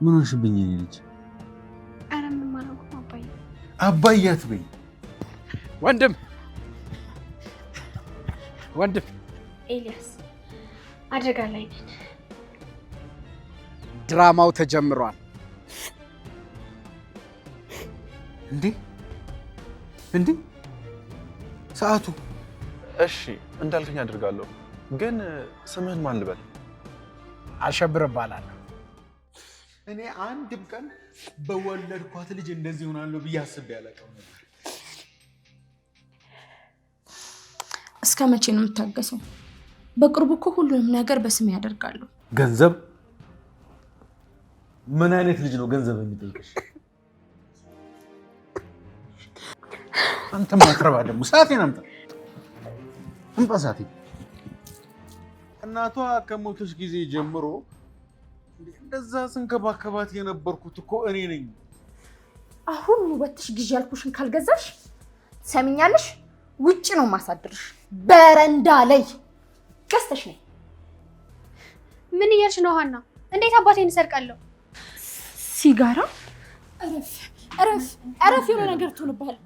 ምን ሆንሽብኝ ልጅ? አረ ምን ማለት ነው አባዬ? አባዬ አትበይ። ወንድም ኤልያስ አደጋ ላይ ነን። ድራማው ተጀምሯል። እንዴ ሰዓቱ? እሺ እንዳልከኝ አድርጋለሁ። ግን ስምህን ማን ልበል? አሸብር እባላለሁ። እኔ አንድም ቀን በወለድኳት ልጅ እንደዚህ ሆናለሁ ብዬ አስቤ አላውቅም ነበር። እስከ መቼ ነው የምታገሰው? በቅርቡ እኮ ሁሉንም ነገር በስሜ ያደርጋሉ። ገንዘብ? ምን አይነት ልጅ ነው ገንዘብ የሚጠይቅሽ? አንተ ማትረባ ደግሞ ሰዓቴን አምጣ። ሰዓቴ እናቷ ከሞተች ጊዜ ጀምሮ እንደዛ ስንከባከባት የነበርኩት እኮ እኔ ነኝ። አሁን ውበትሽ ግዢ ያልኩሽን ካልገዛሽ ሰሚኛለሽ? ውጪ ነው ማሳድርሽ፣ በረንዳ ላይ ገዝተሽ ነይ። ምን እያልሽ ነው ሀና? እንዴት አባቴን እሰርቃለሁ? ሲጋራ? እረፍ የሆነ ነገር ትሆንብሃል።